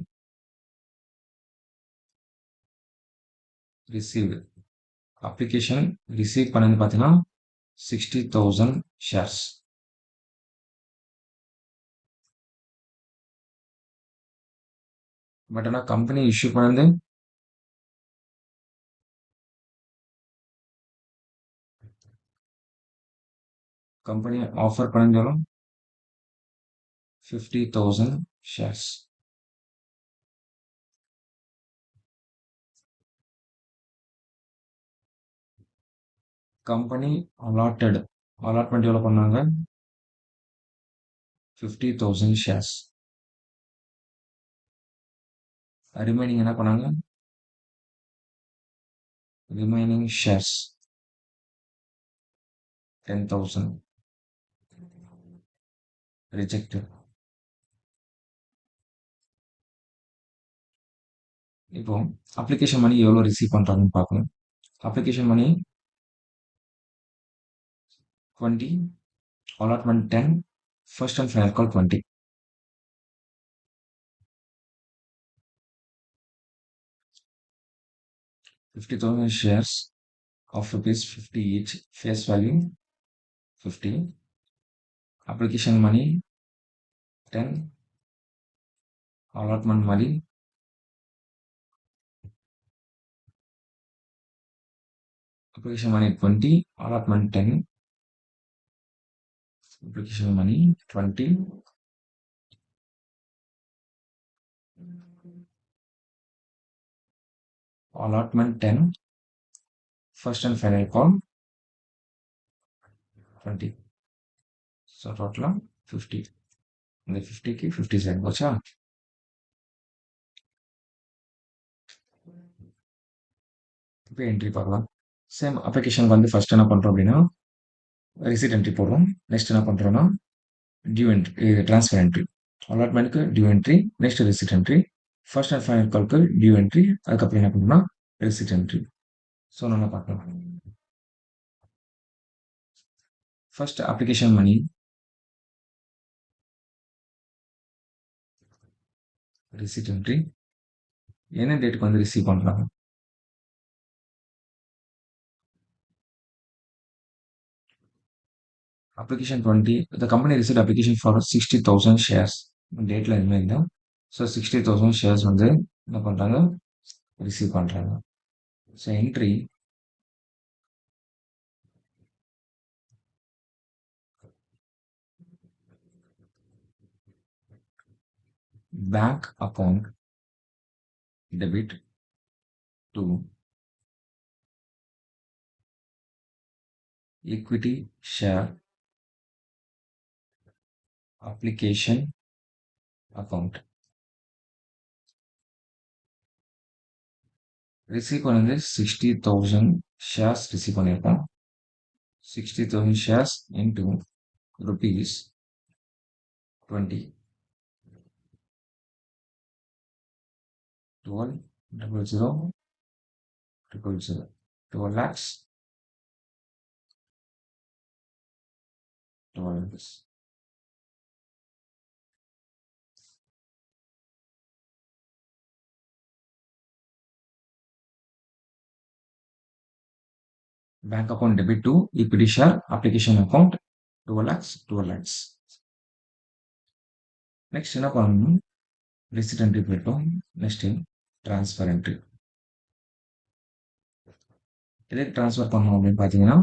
received. அப்ளிகேஷன் ரிசீவ் பண்ணது பார்த்தீங்கன்னா 60,000 ஷேர்ஸ். பட் ஆனா கம்பெனி இஷ்யூ பண்ணது கம்பெனி ஆஃபர் பண்ணது எவ்வளோ? 50,000 ஷேர்ஸ். Company allotted. அலாட்மெண்ட் எவ்வளோ பண்ணாங்க? 50,000 ஷேர்ஸ். ரிமைனிங் என்ன பண்ணாங்க? Remaining shares 10,000 rejected. இப்போ அப்ளிகேஷன் மணி எவ்வளோ ரிசீவ் பண்றாங்கன்னு பார்க்கணும். அப்ளிகேஷன் மணி 20, allotment 10, first and final call 20. 50,000 shares of rupees 50 each, face value 50, application money 10, allotment money 20, allotment 10, application money 20, allotment 10, first and final call 20. So டோட்டலாக 50. இந்த 50க்கு 50 சைன் போச்சா? இப்போ என்ட்ரி பார்க்கலாம். சேம் அப்ளிகேஷனுக்கு வந்து ஃபர்ஸ்ட் என்ன பண்ணுறோம் அப்படின்னா ரிசிட் என்ட்ரி போடுறோம். நெக்ஸ்ட் என்ன பண்ணுறோம்னா டியூ என்ட்ரி, ட்ரான்ஸ்ஃபர் என்ட்ரி. அலாட்மெண்ட்டுக்கு due entry, next receipt entry, first and final கால்க்கு டியூ என்ட்ரி, அதுக்கப்புறம் என்ன பண்ணணும்னா ரிசிட் என்ட்ரி. ஸோ நம்ம பார்க்கலாம். First application money, receipt entry, என்ன டேட்டுக்கு வந்து ரிசீவ் பண்ணுறாங்க. Application 20, the company received application for 60,000 shares. டேட்ல எதுவுமே இல்லை. ஸோ 60,000 ஷேர்ஸ் வந்து என்ன பண்ணுறாங்க, ரிசீவ் பண்ணுறாங்க. So entry bank account debit to equity share application account. Receive பண்ணது 60,000 ஷேர்ஸ் ரிசீவ் பண்ணியிருக்கோம். 60,000 shares into rupees 20. 12,000,000, 12 lakhs, 12 lakhs. Bank account debit to equity share application account 12 lakhs, 12 lakhs. Next என்ன பண்ணணும், receipt entry போயிட்டோம். Next transfer entry. எதுக்கு transfer பண்ணணும் அப்படின்னு பார்த்தீங்கன்னா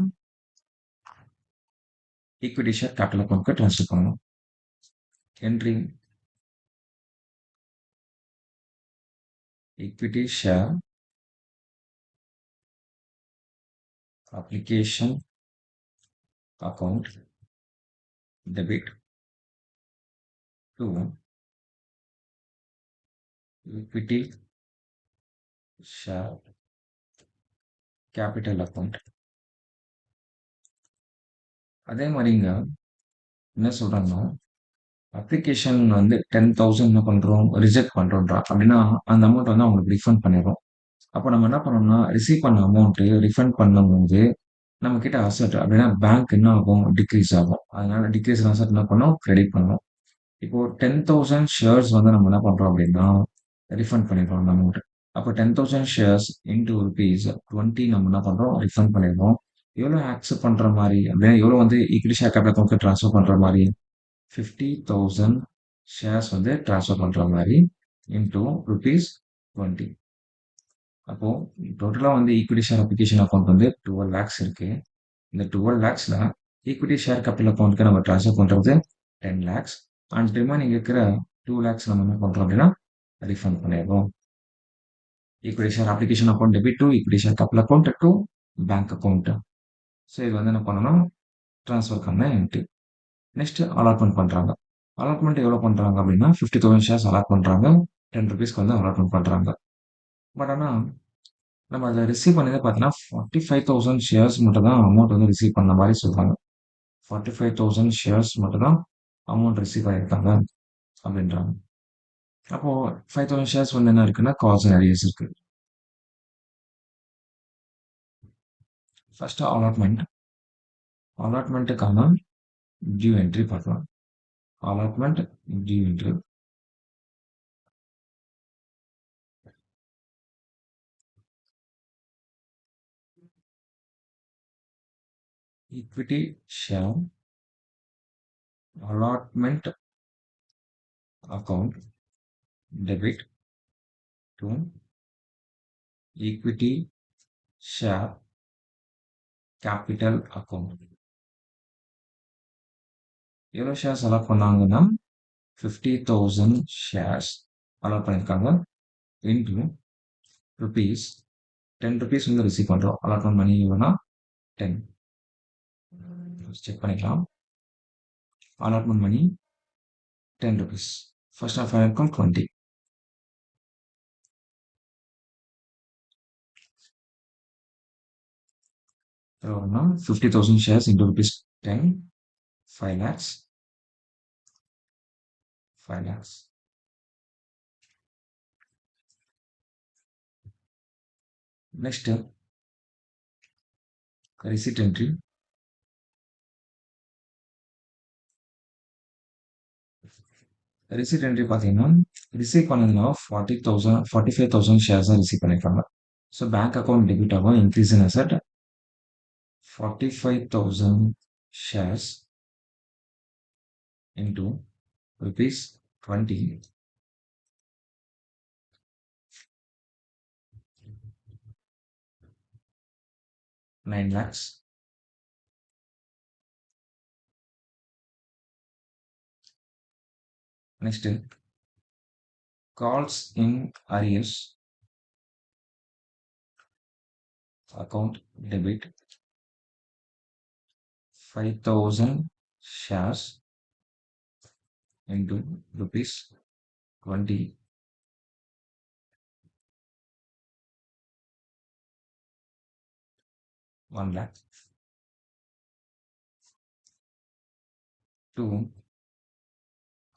equity share capital அக்கௌண்ட்க்கு ட்ரான்ஸ்ஃபர் பண்ணணும். Entry equity share application account debit to equity share capital account. அதே மாதிரிங்க என்ன சொல்றாங்கன்னா அப்ளிகேஷன் வந்து 10,000 என்ன பண்றோம், ரிஜெக்ட் பண்றோம்ன்றா அப்படின்னா அந்த அமௌண்ட் வந்து அவங்களுக்கு ரிஃபண்ட் பண்ணிடுறோம். அப்போ நம்ம என்ன பண்ணோம்னா ரிசீவ் பண்ண அமௌண்ட் ரிஃபண்ட் பண்ணும்போது நம்ம கிட்ட அசட் அப்படின்னா பேங்க் என்ன ஆகும், டிக்ரீஸ் ஆகும். அதனால டிக்ரீஸ் அசட் என்ன பண்ணோம், கிரெடிட் பண்ணோம். இப்போ 10,000 ஷேர்ஸ் வந்து நம்ம என்ன பண்றோம் அப்படின்னா ரிஃபண்ட் பண்ணிடுறோம் அந்த அமௌண்ட். அப்போ 10,000 ஷேர்ஸ் இன்டூ ருபீஸ் 20 நம்ம என்ன பண்றோம், ரிஃபண்ட் பண்ணிடுறோம். எவ்வளோ ஆக்செப்ட் பண்ற மாதிரி அப்படின்னா எவ்வளோ வந்து ஈக்விட்டி ஷேர் கேபிட்டல் அக்கௌண்ட்க்கு ட்ரான்ஸ்ஃபர் பண்ற மாதிரி 50,000 ஷேர்ஸ் வந்து ட்ரான்ஸ்ஃபர் பண்ற மாதிரி இன்டூ ருபீஸ் 20. அப்போ டோட்டலா வந்து ஈக்விட்டி ஷேர் அப்ளிகேஷன் அக்கௌண்ட் வந்து 12 lakhs இருக்கு. இந்த 12 lakhsல ஈக்விட்டி ஷேர் கேபிட்டல் அக்கௌண்ட்க்கு நம்ம ட்ரான்ஸ்ஃபர் பண்றது 10 lakhs அண்ட் ரிமைனிங் இருக்கிற 2 lakhs நம்ம என்ன பண்றோம் அப்படின்னா ரீஃபண்ட் பண்ணிடுறோம். Equity share application account debit to equity share capital account to bank account. So இது வந்து என்ன பண்ணணும், ட்ரான்ஸ்ஃபர்க்கான என்ட்ரி. நெக்ஸ்ட் அலாட்மெண்ட் பண்றாங்க. அலாட்மெண்ட் எவ்வளோ பண்றாங்க அப்படின்னா 50,000 ஷேர்ஸ் அலாட் பண்றாங்க. 10 rupeesக்கு வந்து அலாட்மெண்ட் பண்றாங்க. பட் ஆனால் நம்ம அதை ரிசீவ் பண்ணதே பார்த்தீங்கன்னா 45,000 ஷேர்ஸ் மட்டும் தான் அமௌண்ட் வந்து ரிசீவ் பண்ண மாதிரி சொல்றாங்க. 45,000 ஷேர்ஸ் மட்டும் தான் அமௌண்ட் ரிசீவ் ஆயிருக்காங்க அப்படின்றாங்க. அப்போ 5,000 ஷேர்ஸ் வந்து என்ன இருக்குன்னா கால்ஸ் அண்ட் அரியர்ஸ் இருக்கு. ஃபர்ஸ்ட் அலாட்மெண்ட்டுக்கான டியூ என்ட்ரி பார்க்கலாம். Allotment due entry. equity share allotment account debit to equity share capital account. எவ்வளோ ஷேர்ஸ் அலாட் பண்ணாங்கன்னா 50,000 ஷேர்ஸ் அலாட் பண்ணியிருக்காங்க. இன்டு ருபீஸ் 10 rupees வந்து ரிசீவ் பண்ணுறோம். அலாட்மெண்ட் மணி எவ்வளோனா 10. செக் பண்ணிக்கலாம். allotment money 10 rupees. First of all income 20. So now 50,000 shares into rupees 10, 5 lakhs, 5 lakhs. Next, receipt entry. Receipt entry பார்த்தீங்கன்னா receive பண்ணதுனா 45,000 shares receive பண்ணிருக்காங்க. So bank account debit ஆகும் increase in asset 45,000 shares into rupees 20. 9 lakhs. Next, calls in arrears account debit 5,000 shares into rupees 20. 1 lakh. 2.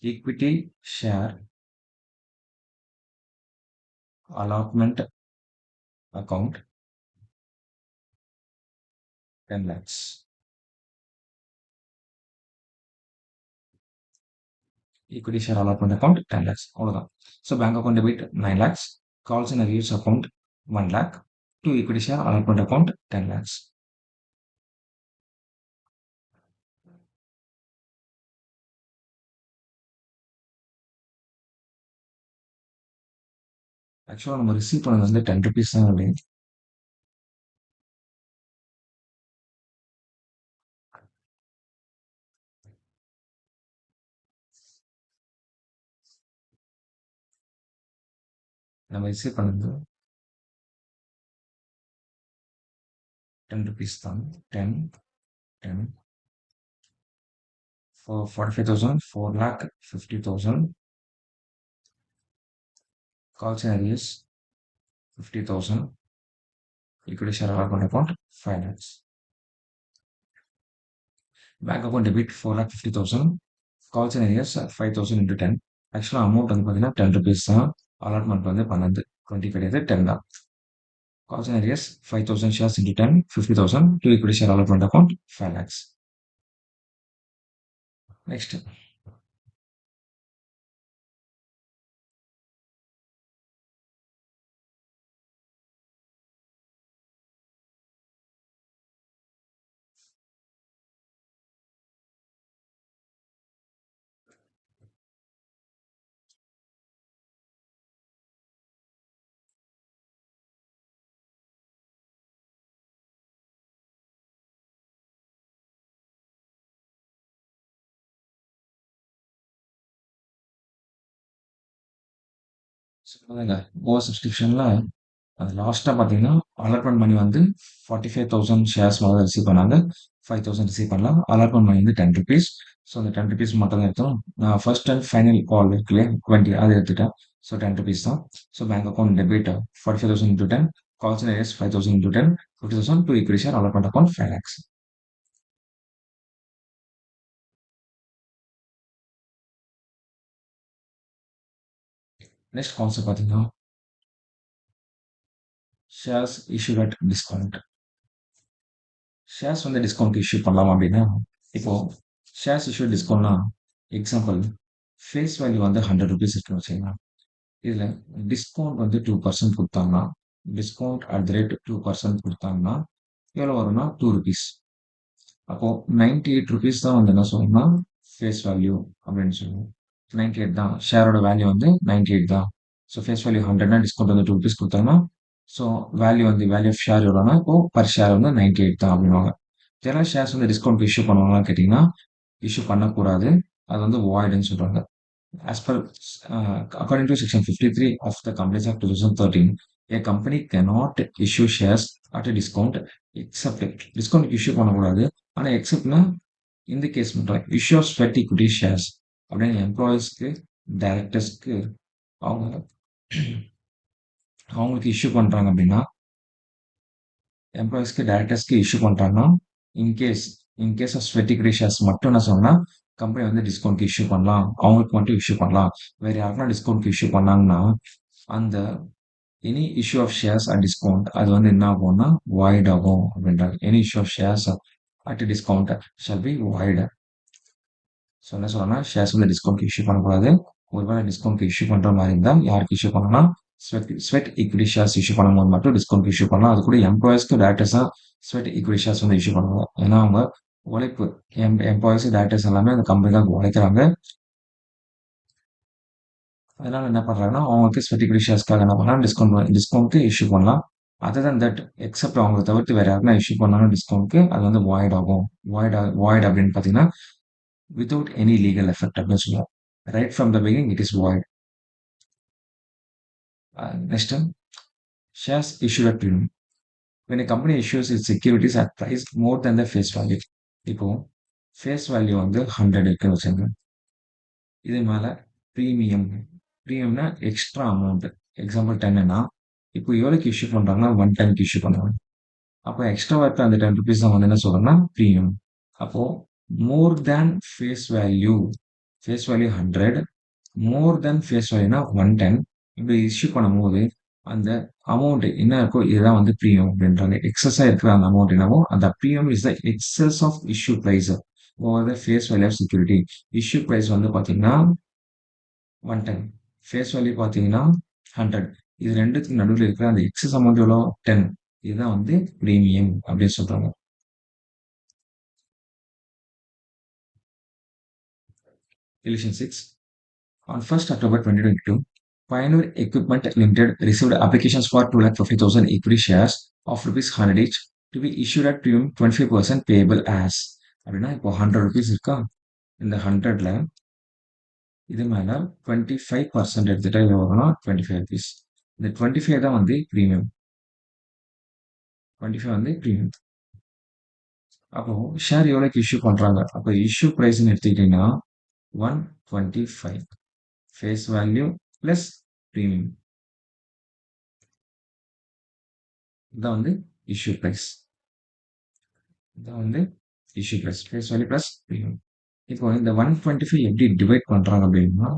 Equity share allotment account 10 lakhs. Equity share allotment account 10 lakhs. அவ்வளவுதான். So bank account debit 9 lakhs. Calls in arrears account 1 lakh. To equity share allotment account 10 lakhs. ஆக்சுவலாக நம்ம receive பண்ணது வந்து 10 rupees தான் இல்லை. நம்ம receive பண்ணது 10 rupees தான். 10, 10. For 45,000, 4 lakh 50,000. Calls in arrears 50,000. Equity share allotment account 5 lakhs. Bank account debit 4 lakh 50,000. Calls in arrears 5,000 into 10. ஆக்சுவலாக அமௌண்ட் வந்து பார்த்தீங்கன்னா 10 rupees தான். அலாட்மெண்ட் வந்து 12, 20 கிடையாது, 10 தான். Calls in arrears 5,000 shares into 10, 50,000. To equity share allotment account 5 lakhs. Next. சொல்லுங்க over சப்ஸ்கிரிப்ஷன்ல அது லாஸ்ட்டாக பார்த்தீங்கன்னா அலாட்மெண்ட் மணி வந்து 45,000 ஷேர்ஸ் வந்து ரிசீவ் பண்ணாங்க. 5,000 ரிசீவ் பண்ணலாம். அலாட்மெண்ட் மணி வந்து 10 rupees. ஸோ அந்த 10 rupees மட்டும் தான் எடுத்தோம். நான் ஃபர்ஸ்ட் அண்ட் ஃபைனல் கால் இருக்கு இல்லையா 20 அதை எடுத்துட்டேன். ஸோ 10 rupees தான். So bank account debit 45,000 into 10. Calls in arrears 5,000 into 10. 50,000 to equity share allotment account 5 lakhs. Next concept பார்த்தீங்கன்னா shares issued at discount. Shares வந்து டிஸ்கவுண்ட் இஷ்யூ பண்ணலாம் அப்படின்னா இப்போ ஷேர்ஸ் இஷ்யூ டிஸ்கவுண்ட்னா எக்ஸாம்பிள் ஃபேஸ் வேல்யூ வந்து 100 rupees இருக்குன்னு வச்சுக்கலாம். இதில் டிஸ்கவுண்ட் வந்து 2% கொடுத்தாங்கன்னா டிஸ்கவுண்ட் அட் த ரேட் 2% கொடுத்தாங்கன்னா எவ்வளோ வரும்னா 2 rupees. அப்போ 98 rupees தான் வந்து என்ன சொல்லணும்னா ஃபேஸ் வேல்யூ அப்படின்னு சொல்லுவோம். 98 தான் ஷேரோட வேல்யூ வந்து 98 தான். ஸோ ஃபேஸ் வேல்யூ 100னா டிஸ்கவுண்ட் வந்து 2 rupees கொடுத்தாங்கன்னா ஸோ வேல்யூ வந்து வேல்யூ ஆஃப் ஷேர் எவ்வளோனா இப்போ பர் ஷேர் வந்து 98 தான் அப்படின்வாங்க. ஜெனரல் ஷேர்ஸ் வந்து டிஸ்கவுண்ட் இஷ்யூ பண்ணுவாங்களான்னு கேட்டிங்கன்னா இஷ்யூ பண்ணக்கூடாது. அது வந்து வாய்டுன்னு சொல்கிறாங்க. As per according to section 53 of the Companies Act 2013, a company cannot issue shares at a discount except discount issue பண்ணக்கூடாது. ஆனால் எக்ஸப்ட்னா இந்த கேஸ் மட்டும் issue of sweat equity shares அப்படின்னு எம்ப்ளாயீஸ்க்கு டைரக்டர்ஸ்க்கு அவங்க அவங்களுக்கு இஷ்யூ பண்றாங்க அப்படின்னா எம்ப்ளாயீஸ்க்கு டைரக்டர்ஸ்க்கு இஷ்யூ பண்றாங்கன்னா in case in case of sweat equity shares மட்டும் என்ன சொன்னா கம்பெனி வந்து டிஸ்கவுண்ட்க்கு இஷ்யூ பண்ணலாம், அவங்களுக்கு மட்டும் இஷ்யூ பண்ணலாம். வேற யாருக்குன்னா டிஸ்கவுண்ட்க்கு இஷ்யூ பண்ணாங்கன்னா அந்த any issue of shares at discount அது வந்து என்ன ஆகும்னா வாய்ட் ஆகும் அப்படின்றாங்க. Any issue of shares at discount shall be void. So என்ன சொல்லணும்னா ஷேர்ஸ் வந்து டிஸ்கவுண்ட்க்கு இஷ்யூ பண்ணக்கூடாது. ஒருவேளை டிஸ்கவுண்ட்க்கு இஷ்யூ பண்ற மாதிரி இருந்தால் யாருக்கு இஷ்யூ பண்ணலாம், ஸ்வெட் equity ஷேர்ஸ் இஷ்யூ பண்ணும்போது மட்டும் டிஸ்கவுண்ட் இஷ்யூ பண்ணலாம். அது கூட எம்ப்ளாயீஸ்க்கு டேரக்டர்ஸா ஸ்வெட் equity ஷேர்ஸ் வந்து இஷ்யூ பண்ணுவாங்க. ஏன்னா அவங்க உழைப்பு எம்ப்ளாயீஸ் டேரக்டர்ஸ் எல்லாமே அந்த கம்பெனி தான் உழைக்கிறாங்க. அதனால என்ன பண்றாங்கன்னா அவங்களுக்கு ஸ்வெட் equity ஷேர்ஸ்க்காக என்ன பண்ணலாம் டிஸ்கவுண்ட்க்கு இஷ்யூ பண்ணலாம். அதர் than தட் எக்ஸப்ட் அவங்க தவிர்த்து வேற யாருன்னா இஷ்யூ பண்ணாலும் டிஸ்கவுண்ட்க்கு அது வந்து வாய்ட் ஆகும். வாய்ட் அப்படின்னு பார்த்தீங்கன்னா without any legal effect அப்படின்னு சொல்லுவோம். Right from the beginning it is void. Next one, shares issued at premium. When a company issues its securities at price more than the face value. இப்போ face value வந்து 100 இருக்குன்னு வச்சுங்க. இது மேல premium ப்ரீமியம்னா extra amount. Example 10ன்னா இப்போ எவ்வளோக்கு issue பண்றாங்கன்னா 110க்கு issue பண்ணுவாங்க. அப்போ எக்ஸ்ட்ரா இருக்க அந்த 10 ருபீஸ் தான் வந்து என்ன சொல்றோம்னா ப்ரீமியம். அப்போ மோர் தேன் ஃபேஸ் வேல்யூ 100 மோர் தென் ஃபேஸ் வேல்யூனா 110 இப்படி இஷ்யூ பண்ணும்போது அந்த அமௌண்ட் என்ன இருக்கோ இதுதான் வந்து ப்ரீமியம் அப்படின்றாங்க. எக்ஸஸா இருக்கிற அந்த அமௌண்ட் என்னவோ அந்த premium is the excess of issue price over the face value of security. Issue price வந்து பாத்தீங்கன்னா 110, ஃபேஸ் வேல்யூ பாத்தீங்கன்னா 100. இது ரெண்டுத்துக்கு நடுவில் இருக்கிற அந்த எக்ஸஸ் அமௌண்ட் எவ்வளோ 10, இதுதான் வந்து ப்ரீமியம் அப்படின்னு சொல்றாங்க. Illusion 6. On 1st October 2022, Pioneer Equipment Limited received applications for 250,000 equity shares of rupees 100 each to be issued at premium 25% payable as. அப்படின்னா இப்போ 100 rupees இருக்கா, இந்த 100ல இது மேல 25% எடுத்துட்டா இது வரும்னா 25 rupees. இந்த 25 தான் வந்து ப்ரீமியம். 25 வந்து ப்ரீமியம். அப்போ ஷேர் எவ்வளோக்கு இஷ்யூ பண்றாங்க, அப்போ இஷ்யூ பிரைஸ்ன்னு எடுத்துக்கிட்டீங்கன்னா 125 ஃபேஸ் வேல்யூ பிளஸ் ப்ரீமியம். இதான் வந்து இஷ்யூ பிரைஸ். இதான் வந்து issue price face value plus premium. இப்போ இந்த 125 எப்படி டிவைட் பண்றாங்க அப்படின்னா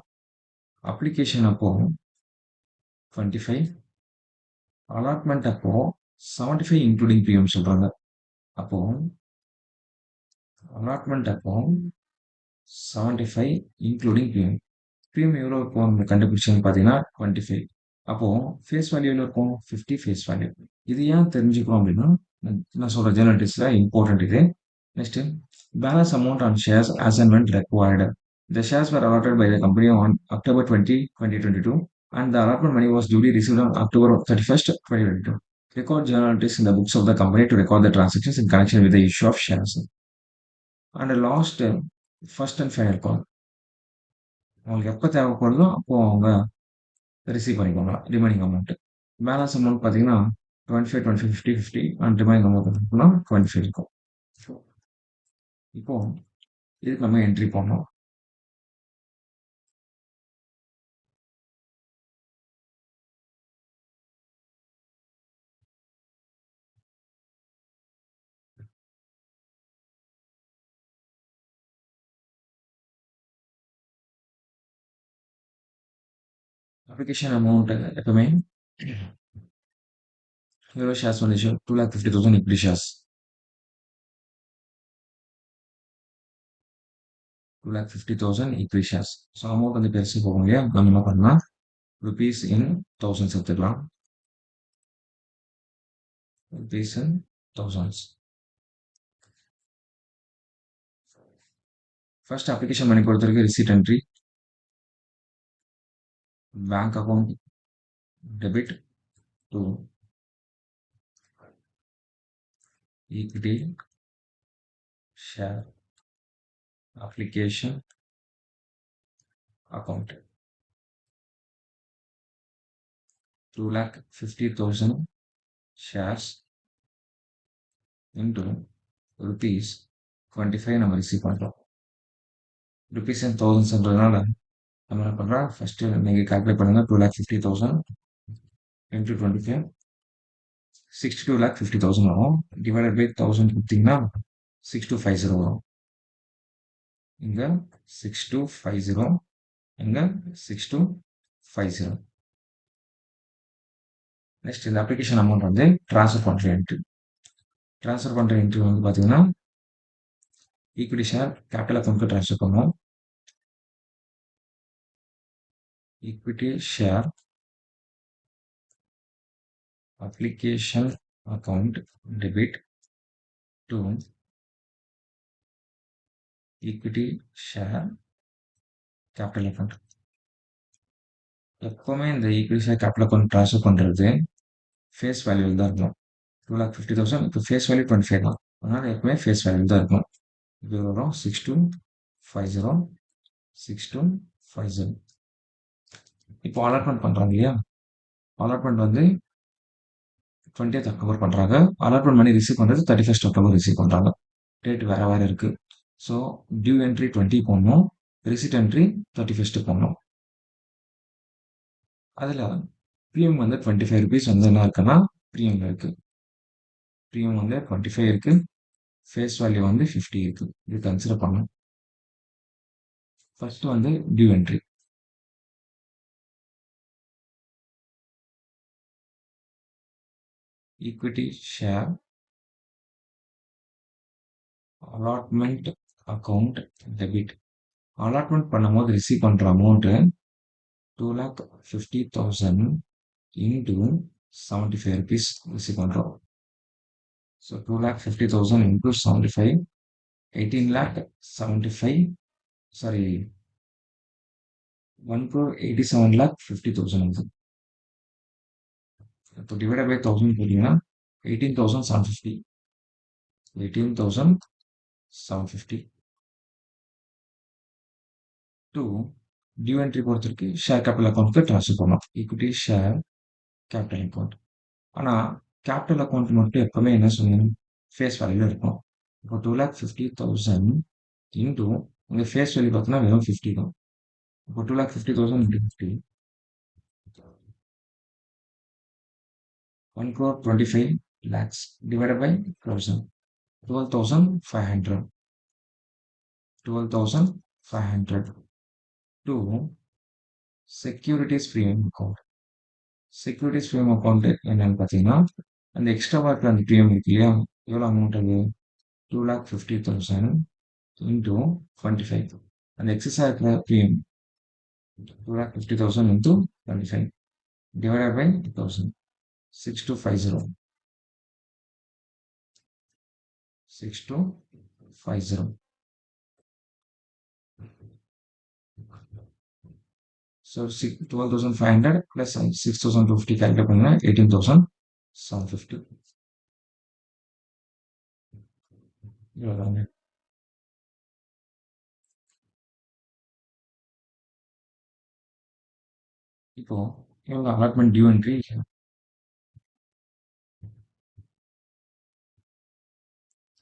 அப்ளிகேஷன் அப்போ 25, அலாட்மெண்ட் அப்போ 75 இன்க்ளூடிங் ப்ரீமியம் சொல்றாங்க. அப்போ அலாட்மெண்ட் அப்போ 75 இன்க்ளூடிங் ப்ரீமியம். ப்ரீமியம் எவ்வளோ இருக்கும் கண்டுபிடிச்சேன்னு பார்த்தீங்கன்னா 25. அப்போ ஃபேஸ் வேல்யூ எவ்வளோ இருக்கும் 50 ஃபேஸ் வேல்யூ. இது ஏன் தெரிஞ்சுக்கிறோம் அப்படின்னா நான் சொல்ற ஜேர்னலிஸ்ட்ல இம்பார்ட்டன்ட் இது. Next, balance amount on shares as and when required. The shares were allotted by the company on October 20, 2022 and the allotment money was duly received on October 31st, 2022. Record journal entries in the books of the company to record the transactions in connection with the issue of shares. And last, first and final call. அவங்களுக்கு எப்போ தேவைப்படுதோ அப்போ அவங்க receive பண்ணிக்கோங்க remaining amount. Balance amount பார்த்தீங்கன்னா 25, 25, 50, 50 and remaining amount பார்த்தீங்கன்னா 25 இருக்கும். இப்போ இதுக்கு நம்ம என்ட்ரி பண்ணோம். அப்ளிகேஷன் அமௌண்ட் எப்பவுமே எவ்வளோ ஷேர்ஸ் வந்துச்சு 250,000 இப்படி shares 250,000 equity shares. So amount வந்து பெருசு போகும் இல்லையா, நம்ம என்ன பண்ணலாம் ருபீஸ் இன் தௌசண்ட்ஸ் எடுத்துக்கலாம். ருபீஸ் இன் தௌசண்ட்ஸ். ஃபர்ஸ்ட் அப்ளிகேஷன் பண்ணி பொறுத்த வரைக்கும் receipt entry, bank account debit to equity share application account 250,000 shares into rupees 25 நம்ம ரிசீவ் பண்றோம். ருபீஸ் அண்ட் தௌசண்ட்ஸ்ன்றதுனால நம்ம என்ன பண்றோம், ஃபர்ஸ்ட் நீங்க கால்குலேட் பண்ணுங்க. 2,50,000 into 25 62,50,000 வரும். டிவைடட் பை 1000 கொடுத்தீங்கன்னா 6250 வரும். இங்க 6250, இங்க 6250. நெக்ஸ்ட் இந்த அப்ளிகேஷன் அமௌண்ட் வந்து ட்ரான்ஸ்ஃபர் பண்ற என்ட்ரி. ட்ரான்ஸ்ஃபர் பண்ற என்ட்ரி வந்து பாத்தீங்கன்னா ஈக்விட்டி ஷேர் கேபிட்டல் அக்கௌண்ட்க்கு ட்ரான்ஸ்ஃபர் பண்ணுவோம். Equity share application account debit to equity share capital account. எப்பவுமே இந்த equity share capital account transfer பண்றது ஃபேஸ் வேல்யூவில் தான் இருக்கும். 2,50,000 இப்போ ஃபேஸ் வேல்யூ 25 தான். அதனால எப்பவுமே ஃபேஸ் வேல்யூ தான் இருக்கும். இது வரும் 6250, 6250. இப்போ அலாட்மெண்ட் பண்றாங்க இல்லையா, அலாட்மெண்ட் வந்து 20th அக்டோபர் பண்றாங்க. அலாட்மெண்ட் மணி ரிசீவ் பண்றது 31st அக்டோபர் ரிசீவ் பண்றாங்க. டேட் வேற வேற இருக்கு. ஸோ டியூ என்ட்ரி 20 போடணும், ரிசிட் என்ட்ரி 31st போடணும். அதுல பிஎம் வந்து 25 ருபீஸ் வந்து என்ன இருக்குன்னா பிஎம்ல இருக்கு. பிஎம் வந்து 25 இருக்கு, ஃபேஸ் வேல்யூ வந்து 50 இருக்கு. இது கன்சிடர் பண்ணணும். ஃபர்ஸ்ட் வந்து due entry. Equity share allotment account debit. Allotment பண்ணும்போது ரிசீவ் பண்ற அமௌண்ட் 2,50,000 into 75 rupees ரிசீவ் பண்றோம். ஸோ 2,50,000 into 75, 18,75,000, சாரி 1,87,50,000 வந்து. இப்போ டிவைட் பை 1000 போட்டீங்கன்னா 18,750. 18,750 டு டியூ என்ட்ரி பொறுத்திருக்கு ஷேர் கேபிட்டல் அக்கௌண்ட்க்கு ட்ரான்ஸ்ஃபர் பண்ணோம். Equity share capital account. ஆனா கேபிட்டல் அக்கௌண்ட் மட்டும் எப்பவுமே என்ன சொல்லணும், ஃபேஸ் வேல்யூல இருக்கும். இப்போ 2,50,000 இன்டூ உங்க ஃபேஸ் வேல்யூ பார்த்தீங்கன்னா வெறும் 50 தான். இப்போ 2,50,000 into 50, 1,25 lakhs divided by 1,000, 12,500. 12,500 to securities premium account. Securities premium account என்னன்னு பார்த்தீங்கன்னா அந்த எக்ஸ்ட்ராவா இருக்கிற அந்த ப்ரீமியம் இருக்கு இல்லையா, எவ்வளோ அமௌண்ட் அது 2,50,000 into 25. அந்த எக்ஸஸா இருக்கிற premium 2,50,000 into 25 divided by 1,000, 6250. 6250. So 12,500 plus 6,250 calculate பண்ணா 18,750. இவ்வளவுதாங்க. இப்போ இவங்க அலாட்மெண்ட் டியூ என்ட்ரி.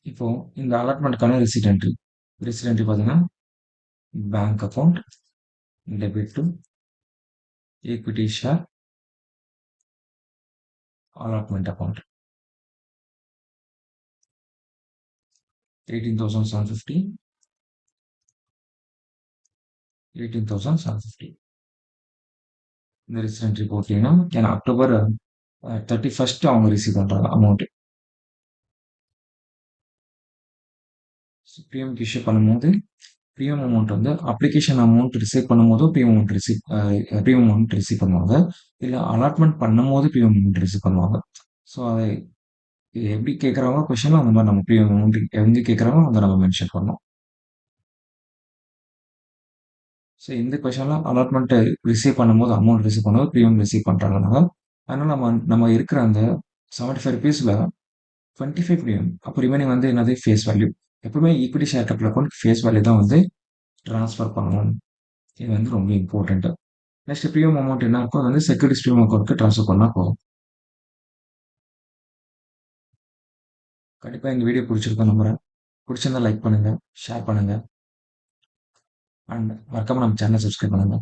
இப்போ இந்த அலாட்மெண்ட்டுக்கான ரிசிட் என்ட்ரி. ரிசிட் என்ட்ரி பார்த்தீங்கன்னா bank account debit to equity share allotment account 18,750, 18,750. இந்த ரிசிடென்ட் ரிப்போர்ட் வேணும். ஏன்னா அக்டோபர் 31st அவங்க ரிசீவ் பண்றாங்க அமௌண்ட். பிஎம்க்கு இஷ்யூ பண்ணும்போது பிஎம் அமௌண்ட் வந்து அப்ளிகேஷன் அமௌண்ட் ரிசீவ் பண்ணும்போது பிஎம் அமௌண்ட் ரிசீவ் பண்ணுவாங்க, இல்லை அலாட்மெண்ட் பண்ணும்போது பிஎம் அமௌண்ட் ரிசீவ் பண்ணுவாங்க. ஸோ அதை எப்படி கேட்குறாங்க கொஸ்டின் அந்த மாதிரி நம்ம பிஎம் அமௌண்ட் எங்க கேட்குறாங்க அதை நம்ம மென்ஷன் பண்ணோம். ஸோ இந்த கொஸ்டின்லாம் அலாட்மெண்ட் ரிசீவ் பண்ணும்போது அமௌண்ட் ரிசீவ் பண்ணும்போது பிஎம் ரிசீவ் பண்ணுறாங்கனால அதனால நம்ம இருக்கிற அந்த 75 ருபீஸில் 25 பிஎம், அப்போ ரிமைனிங் வந்து என்னது ஃபேஸ் வேல்யூ. எப்பவுமே equity share capital account face value தான் வந்து ட்ரான்ஸ்ஃபர் பண்ணணும். இது வந்து ரொம்ப இம்பார்ட்டன்ட். நெக்ஸ்ட் பிஎம் அமௌண்ட் என்ன இருக்கும், அது வந்து செக்யூரிட்டிஸ் பிஎம் அக்கௌண்ட்க்கு ட்ரான்ஸ்ஃபர் பண்ணால் போதும். கண்டிப்பாக இந்த வீடியோ பிடிச்சிருக்கோம் நம்புறேன். பிடிச்சிருந்தா லைக் பண்ணுங்க, ஷேர் பண்ணுங்க அண்ட் மறக்காம நம்ம சேனலை சப்ஸ்கிரைப் பண்ணுங்க.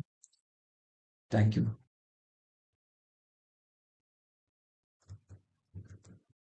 தேங்க்யூ.